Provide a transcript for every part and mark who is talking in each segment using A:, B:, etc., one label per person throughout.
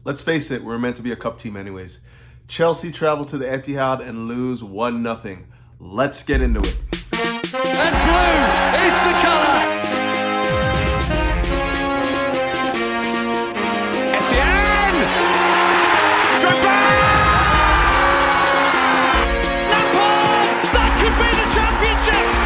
A: Let's face it, we're meant to be a cup team anyways. Chelsea travel to the Etihad and lose 1-0. Let's get into it.
B: And blue is the colour. Essien! Drogba! Lampard! That could be the
A: championship.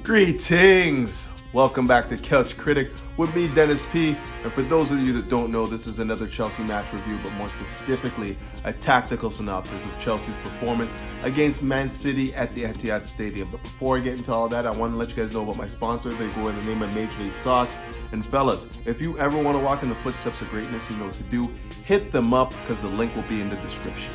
A: Greetings! Welcome back to Couch Critic with me, Dennis P. And for those of you that don't know, this is another Chelsea match review, but more specifically, a tactical synopsis of Chelsea's performance against Man City at the Etihad Stadium. But before I get into all that, I want to let you guys know about my sponsor. They go in the name of Major League Socks. And fellas, if you ever want to walk in the footsteps of greatness, you know what to do. Hit them up because the link will be in the description.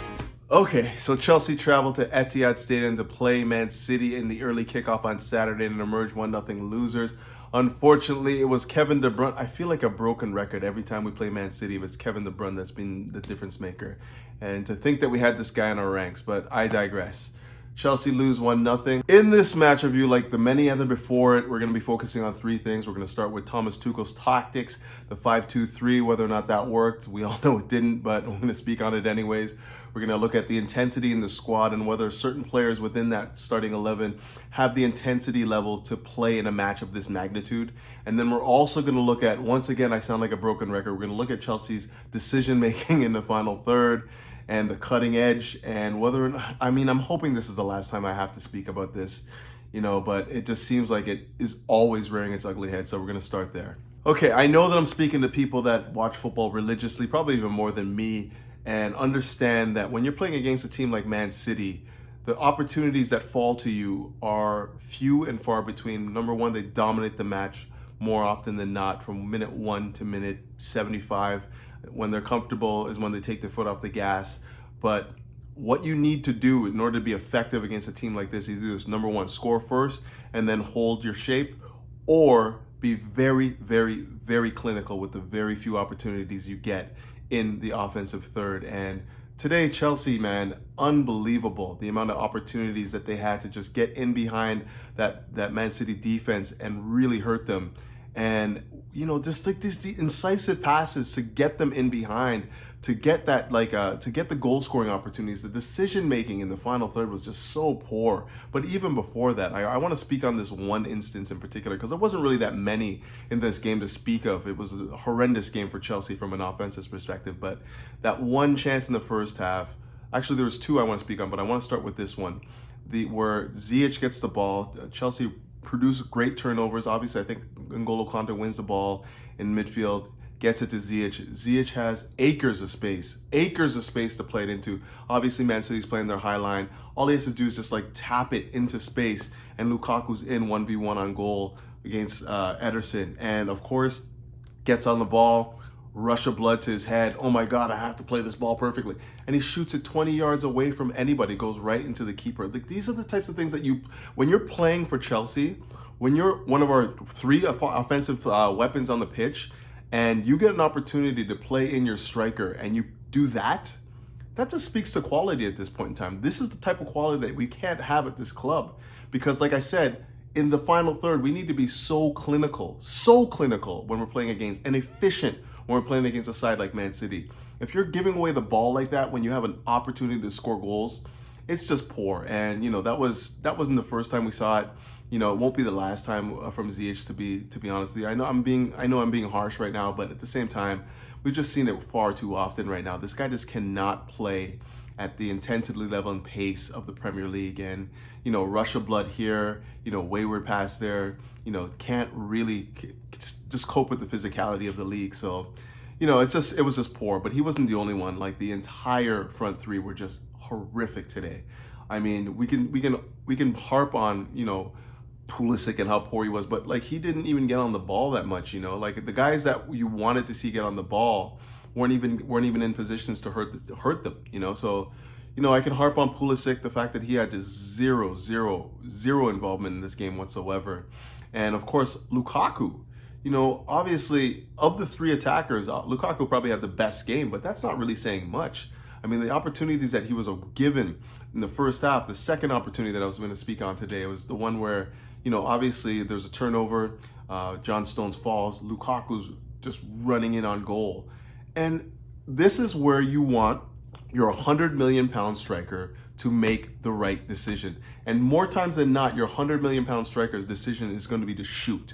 A: Okay, so Chelsea traveled to Etihad Stadium to play Man City in the early kickoff on Saturday and emerged 1-0 losers. Unfortunately, it was Kevin De Bruyne. I feel like a broken record every time we play Man City, but it's Kevin De Bruyne that's been the difference maker. And to think that we had this guy in our ranks, but I digress. Chelsea lose 1-0. In this match review, like the many other before it, we're going to be focusing on three things. We're going to start with Thomas Tuchel's tactics, the 5-2-3, whether or not that worked. We all know it didn't, but I'm going to speak on it anyways. We're going to look at the intensity in the squad and whether certain players within that starting 11 have the intensity level to play in a match of this magnitude. And then we're also going to look at, once again, I sound like a broken record, we're going to look at Chelsea's decision-making in the final third and the cutting edge and whether or not, I mean, I'm hoping this is the last time I have to speak about this, you know, but it just seems like it is always rearing its ugly head. So we're going to start there. Okay, I know that I'm speaking to people that watch football religiously, probably even more than me, and understand that when you're playing against a team like Man City, the opportunities that fall to you are few and far between. Number one, they dominate the match more often than not from minute 1 to minute 75. When they're comfortable is when they take their foot off the gas. But what you need to do in order to be effective against a team like this is number one, score first and then hold your shape, or be very, very, very clinical with the very few opportunities you get in the offensive third. And today, Chelsea, man, unbelievable. The amount of opportunities that they had to just get in behind that Man City defense and really hurt them. And, you know, just like the incisive passes to get them in behind, to get that, to get the goal scoring opportunities. The decision making in the final third was just so poor. But even before that, I want to speak on this one instance in particular because there wasn't really that many in this game to speak of. It was a horrendous game for Chelsea from an offensive perspective. But that one chance in the first half, actually there was two I want to speak on, but I want to start with this one. Where Ziyech gets the ball, Chelsea produce great turnovers. Obviously, I think N'Golo Kanté wins the ball in midfield, gets it to Ziyech. Ziyech has acres of space to play it into. Obviously, Man City's playing their high line. All he has to do is just tap it into space, and Lukaku's in 1v1 on goal against Ederson. And of course, gets on the ball, rush of blood to his head. Oh my God, I have to play this ball perfectly. And he shoots it 20 yards away from anybody, goes right into the keeper. These are the types of things that when you're playing for Chelsea, when you're one of our three offensive weapons on the pitch, and you get an opportunity to play in your striker and you do that just speaks to quality at this point in time. This is the type of quality that we can't have at this club. Because like I said, in the final third, we need to be so clinical when we're playing against, and efficient when we're playing against a side like Man City. If you're giving away the ball like that when you have an opportunity to score goals, it's just poor. And, you know, that wasn't the first time we saw it. You know, it won't be the last time from Ziyech, to be honest with you. I know I'm being harsh right now, but at the same time, we've just seen it far too often right now. This guy just cannot play at the intensity level and pace of the Premier League. And, you know, rush of blood here, you know, wayward pass there, you know, can't really just cope with the physicality of the league. So, you know, it was just poor. But he wasn't the only one. Like, the entire front three were just horrific today. I mean, we can harp on, you know, Pulisic and how poor he was, but he didn't even get on the ball that much, you know. Like, the guys that you wanted to see get on the ball weren't even in positions to hurt them, you know. So, you know, I can harp on Pulisic, the fact that he had just zero involvement in this game whatsoever. And of course, Lukaku, you know, obviously of the three attackers, Lukaku probably had the best game, but that's not really saying much. I mean, the opportunities that he was given in the first half, the second opportunity that I was going to speak on today was the one where, obviously there's a turnover, John Stones falls, Lukaku's just running in on goal. And this is where you want your £100 million striker to make the right decision. And more times than not, your £100 million striker's decision is going to be to shoot.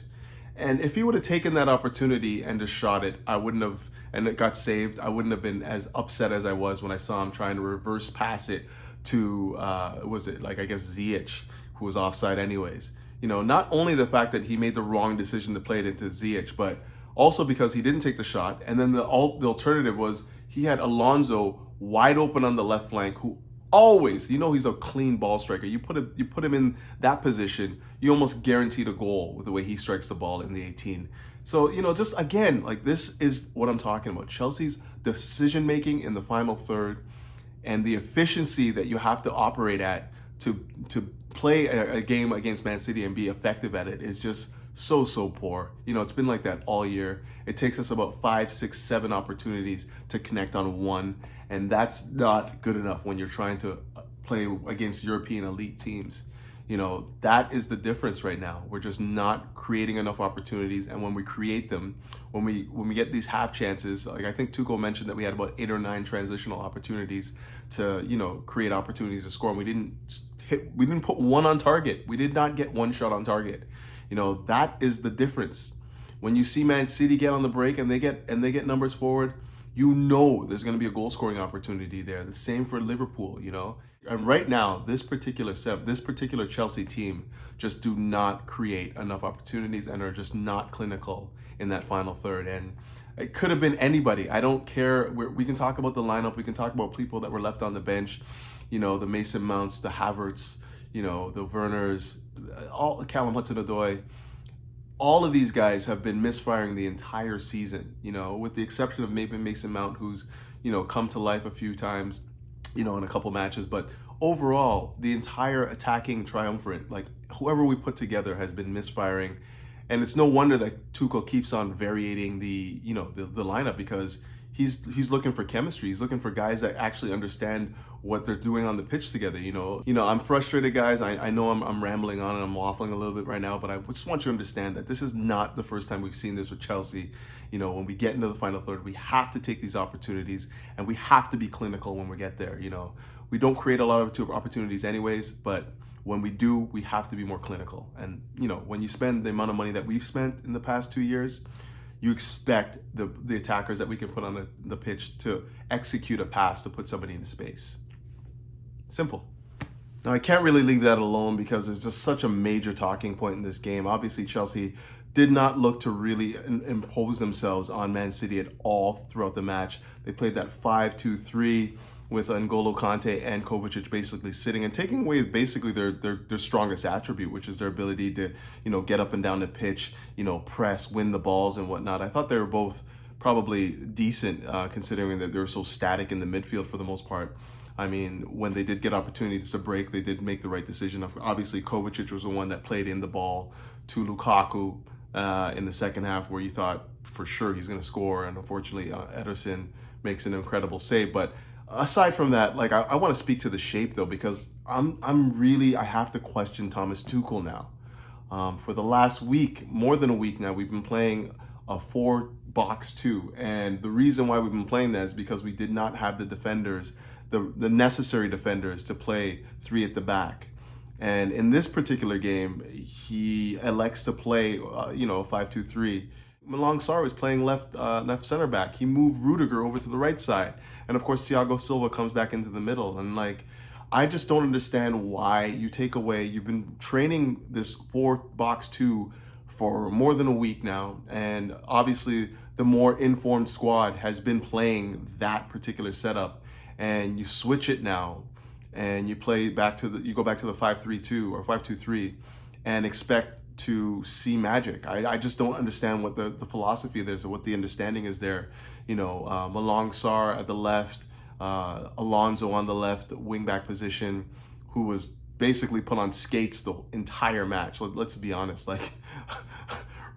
A: And if he would have taken that opportunity and just shot it, I wouldn't have, and it got saved, I wouldn't have been as upset as I was when I saw him trying to reverse pass it to, Ziyech, who was offside anyways. Not only the fact that he made the wrong decision to play it into Ziyech, but also because he didn't take the shot. And then the alternative was he had Alonso wide open on the left flank, who always, he's a clean ball striker. You put him in that position, you almost guaranteed a goal with the way he strikes the ball in the 18. So, just again, this is what I'm talking about. Chelsea's decision making in the final third and the efficiency that you have to operate at to play a game against Man City and be effective at it is just so poor. It's been like that all year. It takes us about 5, 6, 7 opportunities to connect on one, and that's not good enough when you're trying to play against European elite teams. That is the difference right now. We're just not creating enough opportunities, and when we create them, when we get these half chances, like I think Tuchel mentioned that we had about 8 or 9 transitional opportunities to create opportunities to score, and we didn't put one on target. We did not get one shot on target. That is the difference. When you see Man City get on the break and they get numbers forward, there's going to be a goal scoring opportunity there. The same for Liverpool, And right now, this particular Chelsea team just do not create enough opportunities and are just not clinical in that final third. And it could have been anybody. I don't care. We can talk about the lineup. We can talk about people that were left on the bench. The Mason Mounts, the Havertz, the Werners, all Callum Hudson-Odoi. All of these guys have been misfiring the entire season, with the exception of maybe Mason Mount, who's, come to life a few times, in a couple matches. But overall, the entire attacking triumvirate, whoever we put together has been misfiring. And it's no wonder that Tuchel keeps on varying the lineup, because he's looking for chemistry. He's looking for guys that actually understand what they're doing on the pitch together. I'm frustrated, guys. I know I'm rambling on and I'm waffling a little bit right now, but I just want you to understand that this is not the first time we've seen this with Chelsea. When we get into the final third, we have to take these opportunities and we have to be clinical when we get there. We don't create a lot of opportunities anyways, but when we do, we have to be more clinical. And, when you spend the amount of money that we've spent in the past 2 years, you expect the attackers that we can put on the pitch to execute a pass to put somebody into space. Simple. Now, I can't really leave that alone because there's just such a major talking point in this game. Obviously, Chelsea did not look to really impose themselves on Man City at all throughout the match. They played that 5-2-3 with N'Golo Kante and Kovacic basically sitting and taking away basically their strongest attribute, which is their ability to, get up and down the pitch, press, win the balls and whatnot. I thought they were both probably decent considering that they were so static in the midfield for the most part. I mean, when they did get opportunities to break, they did make the right decision. Obviously, Kovacic was the one that played in the ball to Lukaku in the second half, where you thought for sure he's going to score. And unfortunately, Ederson makes an incredible save. But aside from that, I want to speak to the shape, though, because I have to question Thomas Tuchel now. For the last week, more than a week now, we've been playing a 4-box-2. And the reason why we've been playing that is because we did not have the defenders, the necessary defenders to play 3 at the back. And in this particular game, he elects to play, a 5-2-3. Malang Sarr was playing left center back. He moved Rudiger over to the right side. And of course, Thiago Silva comes back into the middle. And I just don't understand why you take away, you've been training this 4-box-2 for more than a week now. And obviously, the more informed squad has been playing that particular setup. And you switch it now, and you go back to the 5-3-2 or 5-2-3, and expect to see magic. I just don't understand what the philosophy there is, or what the understanding is there. Malang Sarr at the left, Alonso on the left wingback position, who was basically put on skates the entire match. Let's be honest,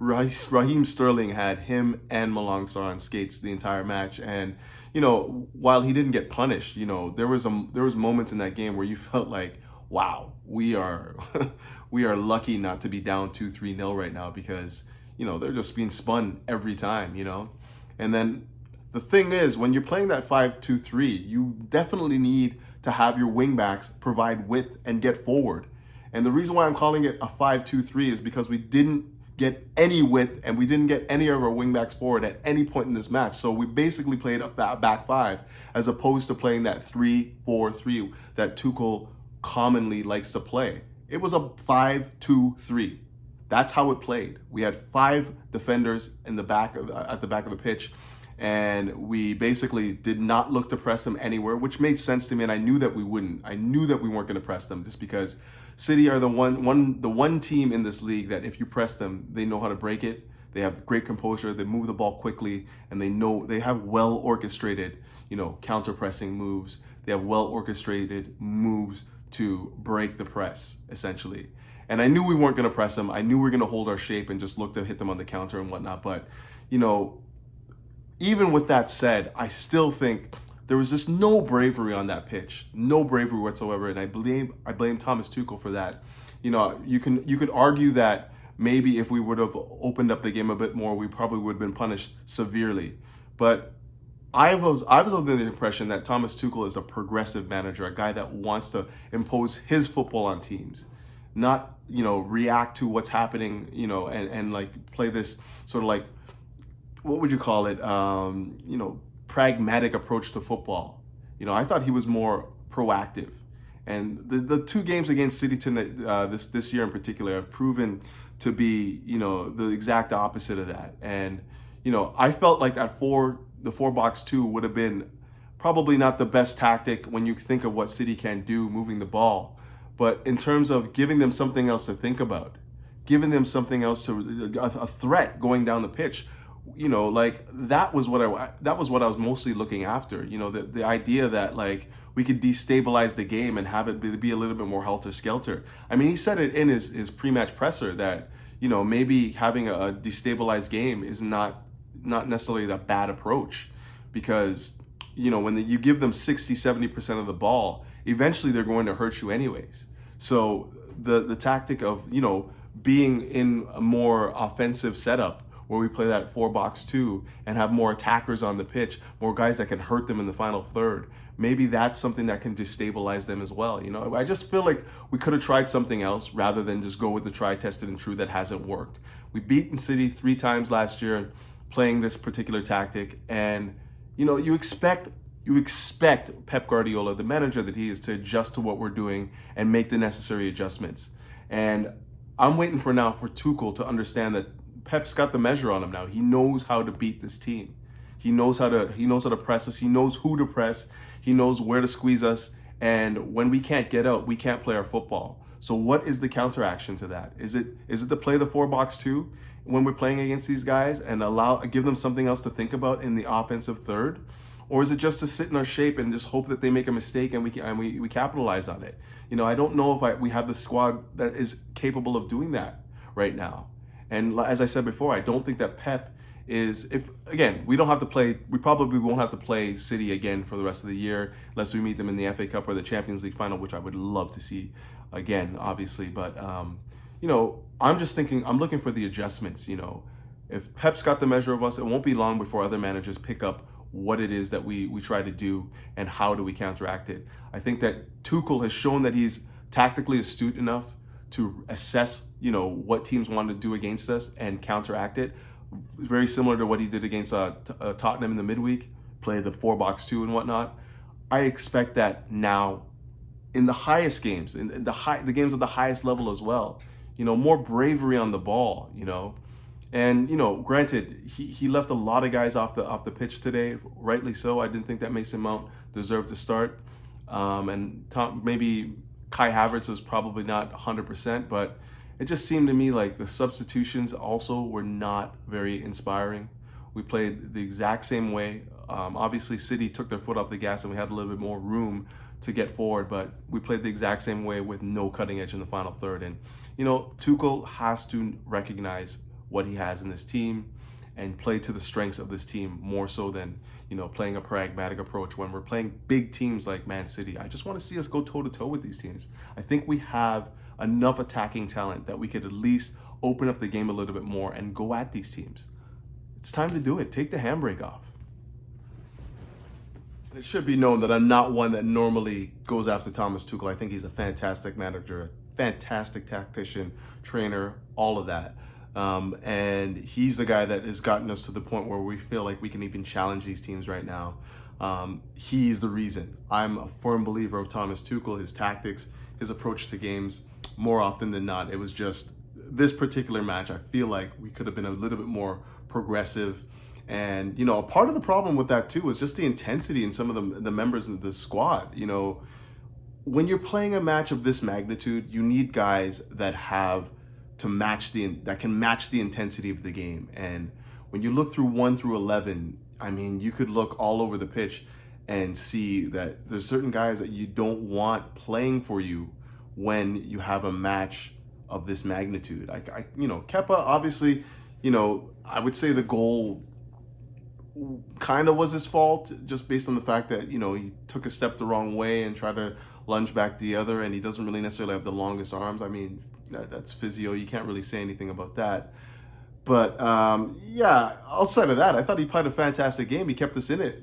A: Raheem Sterling had him and Malang Sarr on skates the entire match, and while he didn't get punished, there was moments in that game where you felt like, wow, we are we are lucky not to be down 2-3-0 right now, because they're just being spun every time, And then the thing is, when you're playing that 5-2-3, you definitely need to have your wingbacks provide width and get forward. And the reason why I'm calling it a 5-2-3 is because we didn't get any width and we didn't get any of our wingbacks forward at any point in this match. So we basically played a back five as opposed to playing that 3-4-3 that Tuchel commonly likes to play. It was a 5-2-3. That's how it played. We had 5 defenders at the back of the pitch, and we basically did not look to press them anywhere, which made sense to me, and I knew that we wouldn't. I knew that we weren't going to press them, just because City are the one team in this league that if you press them, they know how to break it. They have great composure. They move the ball quickly, and they have well orchestrated, counter pressing moves. They have well orchestrated moves to break the press, essentially. And I knew we weren't going to press them. I knew we were going to hold our shape and just look to hit them on the counter and whatnot. But, even with that said, I still think there was just no bravery on that pitch, no bravery whatsoever. And I blame Thomas Tuchel for that. You could argue that maybe if we would have opened up the game a bit more, we probably would have been punished severely. But I was under the impression that Thomas Tuchel is a progressive manager, a guy that wants to impose his football on teams, not react to what's happening, and like play this sort of like, what would you call it, pragmatic approach to football. I thought he was more proactive, and the 2 games against City this year in particular have proven to be the exact opposite of that. And I felt like the 4-box-2 would have been probably not the best tactic when you think of what City can do moving the ball. But in terms of giving them something else to think about, giving them something else a threat going down the pitch, that was what I was mostly looking after. The idea that like we could destabilize the game and have it be a little bit more helter-skelter. I mean, he said it in his pre-match presser that maybe having a destabilized game is not necessarily that bad approach, because when you give them 60-70% of the ball, eventually they're going to hurt you anyways. So the tactic of being in a more offensive setup where we play that 4-box-2 and have more attackers on the pitch, more guys that can hurt them in the final third, maybe that's something that can destabilize them as well. I just feel like we could have tried something else rather than just go with the tried, tested, and true that hasn't worked. We beaten City 3 times last year playing this particular tactic, and you expect Pep Guardiola, the manager that he is, to adjust to what we're doing and make the necessary adjustments. And I'm waiting for Tuchel to understand that Pep's got the measure on him now. He knows how to beat this team. He knows how to press us. He knows who to press. He knows where to squeeze us. And when we can't get out, we can't play our football. So what is the counteraction to that? Is it to play the 4-box-2 when we're playing against these guys and give them something else to think about in the offensive third? Or is it just to sit in our shape and just hope that they make a mistake and we capitalize on it? I don't know if we have the squad that is capable of doing that right now. And as I said before, I don't think that Pep is, we probably won't have to play City again for the rest of the year unless we meet them in the FA Cup or the Champions League final, which I would love to see again, obviously. But, I'm just thinking, I'm looking for the adjustments. If Pep's got the measure of us, it won't be long before other managers pick up what it is that we try to do and how do we counteract it. I think that Tuchel has shown that he's tactically astute enough to assess, what teams want to do against us and counteract it. Very similar to what he did against Tottenham in the midweek, play the 4-box-2 and whatnot. I expect that now in the highest games, in the games of the highest level as well. More bravery on the ball, And, granted, he left a lot of guys off the pitch today, rightly so. I didn't think that Mason Mount deserved to start. And maybe Kai Havertz is probably not 100%, but it just seemed to me like the substitutions also were not very inspiring. We played the exact same way. Obviously, City took their foot off the gas and we had a little bit more room to get forward, but we played the exact same way with no cutting edge in the final third. And, Tuchel has to recognize what he has in this team and play to the strengths of this team more so than, playing a pragmatic approach when we're playing big teams like Man City. I just want to see us go toe-to-toe with these teams. I think we have enough attacking talent that we could at least open up the game a little bit more and go at these teams. It's time to do it. Take the handbrake off. It should be known that I'm not one that normally goes after Thomas Tuchel. I think he's a fantastic manager, a fantastic tactician, trainer, all of that. And he's the guy that has gotten us to the point where we feel like we can even challenge these teams right now. He's the reason. I'm a firm believer of Thomas Tuchel, his tactics, his approach to games. More often than not, it was just this particular match. I feel like we could have been a little bit more progressive. And, a part of the problem with that too was just the intensity in some of the members of the squad. When you're playing a match of this magnitude, you need guys that can match the intensity of the game. And when you look through 1 through 11, I mean, you could look all over the pitch and see that there's certain guys that you don't want playing for you when you have a match of this magnitude. Kepa, obviously, I would say the goal kind of was his fault, just based on the fact that, he took a step the wrong way and tried to lunge back the other, and he doesn't really necessarily have the longest arms. I mean, that's physio. You can't really say anything about that. But, outside of that, I thought he played a fantastic game. He kept us in it,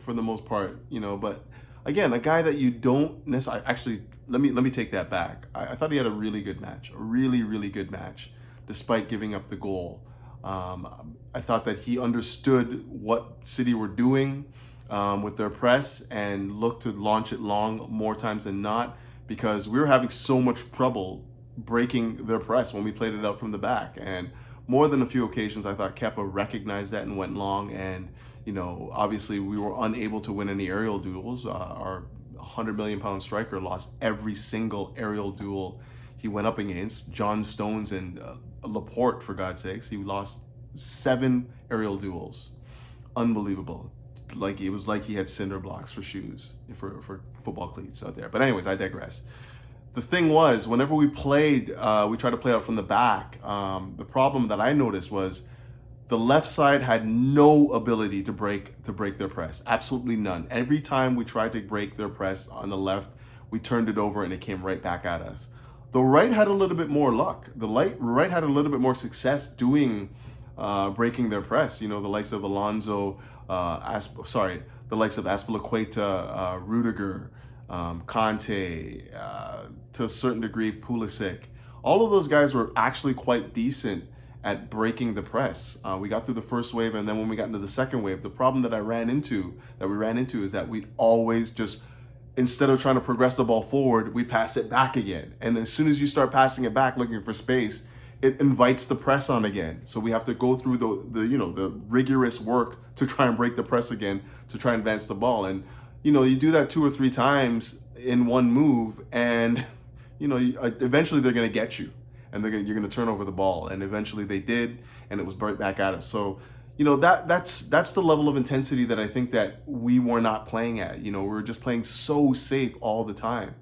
A: for the most part, but again, a guy that you don't necessarily, actually, let me take that back. I thought he had a really good match, a really, really good match, despite giving up the goal. I thought that he understood what City were doing with their press and looked to launch it long more times than not, because we were having so much trouble breaking their press when we played it out from the back. And more than a few occasions, I thought Kepa recognized that and went long. And, obviously we were unable to win any aerial duels. Our £100 million striker lost every single aerial duel he went up against. John Stones and Laporte, for God's sakes. He lost 7 aerial duels. Unbelievable. It was like he had cinder blocks for shoes, for football cleats out there. But anyways, I digress. The thing was, whenever we played, we tried to play out from the back. The problem that I noticed was the left side had no ability to break their press. Absolutely none. Every time we tried to break their press on the left, we turned it over and it came right back at us. The right had a little bit more luck. The right had a little bit more success doing breaking their press. The likes of Alonso, the likes of Azpilicueta, Rudiger, Conte, to a certain degree Pulisic. All of those guys were actually quite decent at breaking the press. We got through the first wave, and then when we got into the second wave, the problem that we ran into is that we always just, instead of trying to progress the ball forward, we pass it back again. And as soon as you start passing it back, looking for space, it invites the press on again. So we have to go through the rigorous work to try and break the press again, to try and advance the ball. And, you do that 2 or 3 times in one move, and, eventually they're going to get you, and you're going to turn over the ball. And eventually they did, and it was right back at us. So, that's the level of intensity that I think that we were not playing at. We were just playing so safe all the time.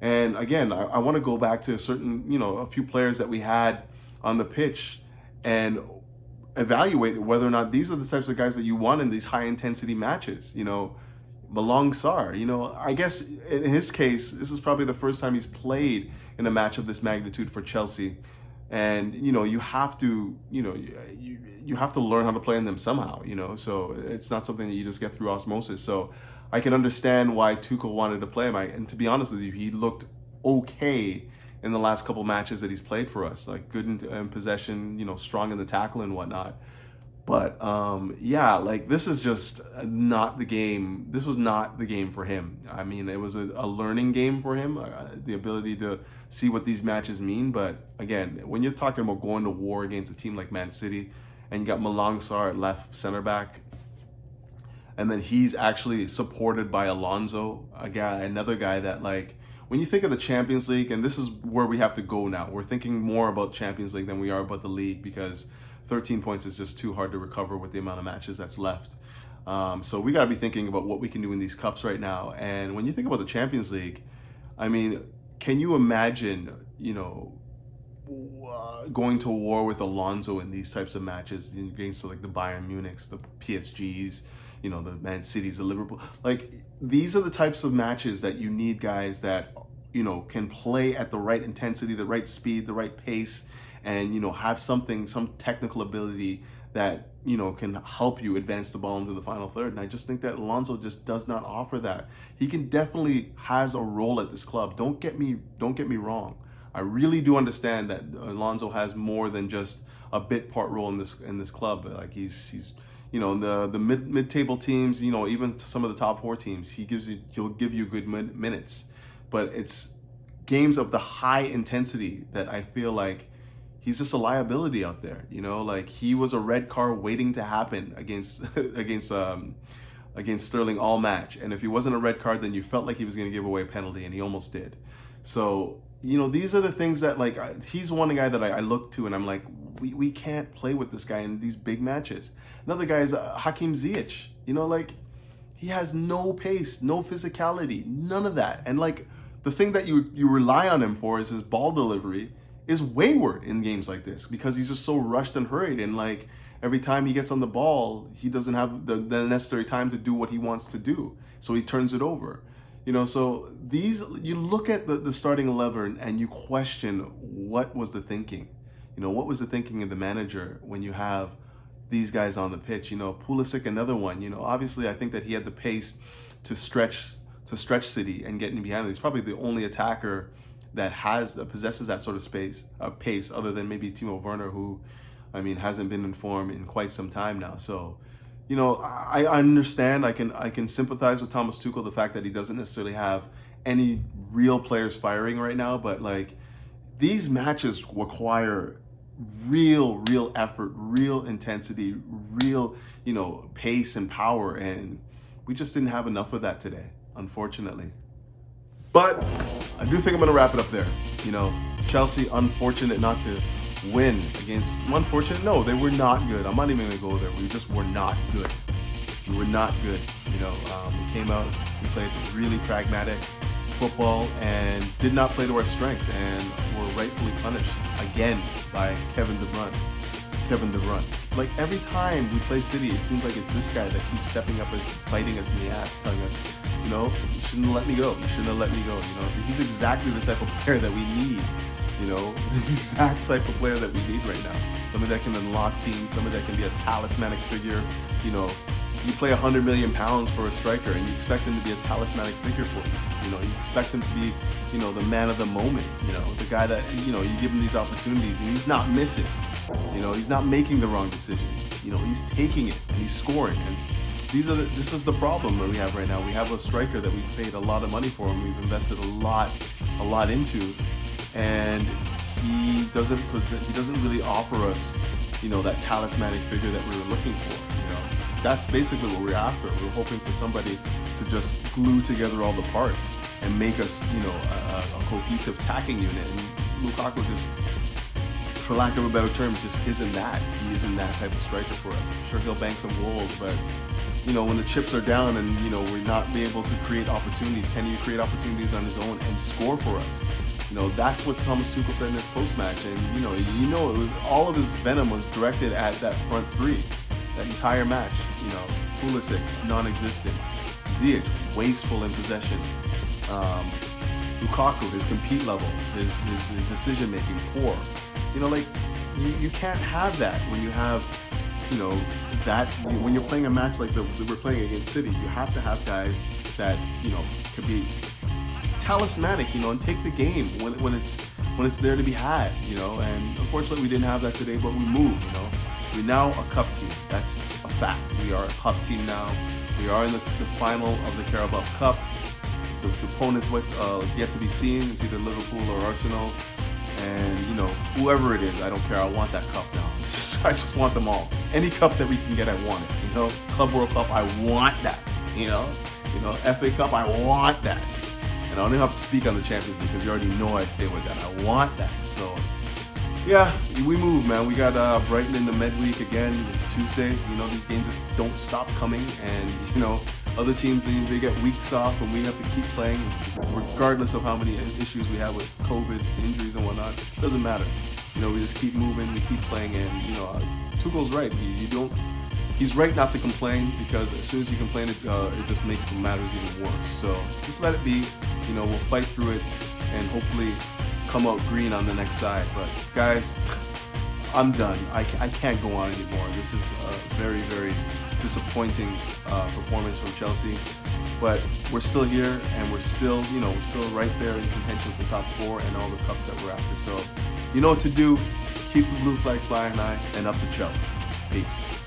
A: And again, I want to go back to a few players that we had on the pitch and evaluate whether or not these are the types of guys that you want in these high intensity matches. Malang Sarr, I guess in his case, this is probably the first time he's played in a match of this magnitude for Chelsea. And, you have to, you have to learn how to play in them somehow, so it's not something that you just get through osmosis. So I can understand why Tuchel wanted to play him. And to be honest with you, he looked okay in the last couple matches that he's played for us, like good in possession, strong in the tackle and whatnot. But this is just not the game. This was not the game for him. I mean, it was a learning game for him, the ability to see what these matches mean. But again, when you're talking about going to war against a team like Man City, and you got Malang Sarr at left center back, and then he's actually supported by Alonso, another guy that, when you think of the Champions League, and this is where we have to go now, we're thinking more about Champions League than we are about the league, because 13 points is just too hard to recover with the amount of matches that's left. So we got to be thinking about what we can do in these cups right now. And when you think about the Champions League, I mean, can you imagine, going to war with Alonso in these types of matches against the Bayern Munichs, the PSGs, you know, the Man Cities, the Liverpool. Like, these are the types of matches that you need guys that, you know, can play at the right intensity, the right speed, the right pace, and, you know, have some technical ability that, you know, can help you advance the ball into the final third. And I just think that Alonso just does not offer that. He can definitely has a role at this club. Don't get me wrong. I really do understand that Alonso has more than just a bit part role in this club. Like, he's you know, the mid-table teams, you know, even some of the top 4 teams, he'll give you good minutes. But it's games of the high intensity that I feel like he's just a liability out there. You know, like, he was a red card waiting to happen against Sterling all match. And if he wasn't a red card, then you felt like he was going to give away a penalty, and he almost did. So, you know, these are the things that, like, he's one guy that I look to, and I'm like, we can't play with this guy in these big matches. Another guy is Hakim Ziyech. You know, like, he has no pace, no physicality, none of that. And, like, the thing that you rely on him for is his ball delivery is wayward in games like this, because he's just so rushed and hurried, and, like, every time he gets on the ball, he doesn't have the necessary time to do what he wants to do, so he turns it over. You know, so you look at the starting 11 and you question, what was the thinking? You know, what was the thinking of the manager when you have these guys on the pitch? You know, Pulisic, another one. You know, obviously I think that he had the pace to stretch City and get in behind. He's probably the only attacker that possesses that sort of pace, other than maybe Timo Werner, who, I mean, hasn't been in form in quite some time now. So, you know, I understand. I can sympathize with Thomas Tuchel, the fact that he doesn't necessarily have any real players firing right now. But, like, these matches require real effort, real intensity, real, you know, pace and power, and we just didn't have enough of that today, unfortunately. But I do think I'm going to wrap it up there. You know, Chelsea, unfortunate not to win against, unfortunate, no, they were not good. I'm not even going to go there. We just were not good. We were not good. You know, we came out, we played really pragmatic football and did not play to our strengths, and were rightfully punished again by Kevin De Bruyne. Like, every time we play City, it seems like it's this guy that keeps stepping up and biting us in the ass, telling us, you know, you shouldn't have let me go. You shouldn't have let me go. You know, he's exactly the type of player that we need. You know, the exact type of player that we need right now. Somebody that can unlock teams, somebody that can be a talismanic figure. You know, you play £100 million for a striker, and you expect him to be a talismanic figure for you. You know, you expect him to be, you know, the man of the moment. You know, the guy that, you know, you give him these opportunities, and he's not missing. You know, he's not making the wrong decision. You know, he's taking it and he's scoring. And this is the problem that we have right now. We have a striker that we've paid a lot of money for, and we've invested a lot into, and he doesn't really offer us, you know, that talismanic figure that we were looking for. You know, that's basically what we're after. We're hoping for somebody to just glue together all the parts and make us, you know, a cohesive attacking unit. And Lukaku just, for lack of a better term, just isn't that. He isn't that type of striker for us. I'm sure he'll bank some goals, but, you know, when the chips are down and, you know, we're not being able to create opportunities, can he create opportunities on his own and score for us? You know, that's what Thomas Tuchel said in his post-match. And, you know, it was, all of his venom was directed at that front three, that entire match. You know, Pulisic, non-existent. Ziyech, wasteful in possession. Lukaku, his compete level, his decision-making, poor. You know, like, you can't have that when you have, you know, when you're playing a match like we're playing against City. You have to have guys that, you know, could be talismanic, you know, and take the game when it's there to be had, you know. And unfortunately we didn't have that today, but we moved, you know. We're now a cup team. That's a fact. We are a cup team now. We are in the final of the Carabao Cup. The opponents yet to be seen. It's either Liverpool or Arsenal. And, you know, whoever it is, I don't care. I want that cup now. I just want them all. Any cup that we can get, I want it. You know, Club World Cup, I want that. You know, FA Cup, I want that. And I don't even have to speak on the Champions League because you already know I stay with that. I want that. So, yeah, we move, man. We got Brighton in the midweek again. It's Tuesday. You know, these games just don't stop coming. And, you know, other teams, they get weeks off, and we have to keep playing regardless of how many issues we have with COVID, injuries and whatnot. It doesn't matter. You know, we just keep moving, we keep playing, and, you know, Tuchel's right. You don't, he's right not to complain, because as soon as you complain, it just makes the matters even worse. So just let it be. You know, we'll fight through it and hopefully come out green on the next side. But guys, I'm done. I can't go on anymore. This is a very, very disappointing performance from Chelsea. But we're still here, and we're still right there in contention for top 4 and all the cups that we're after. So you know what to do. Keep the blue flag flying high, and up to Chelsea. Peace.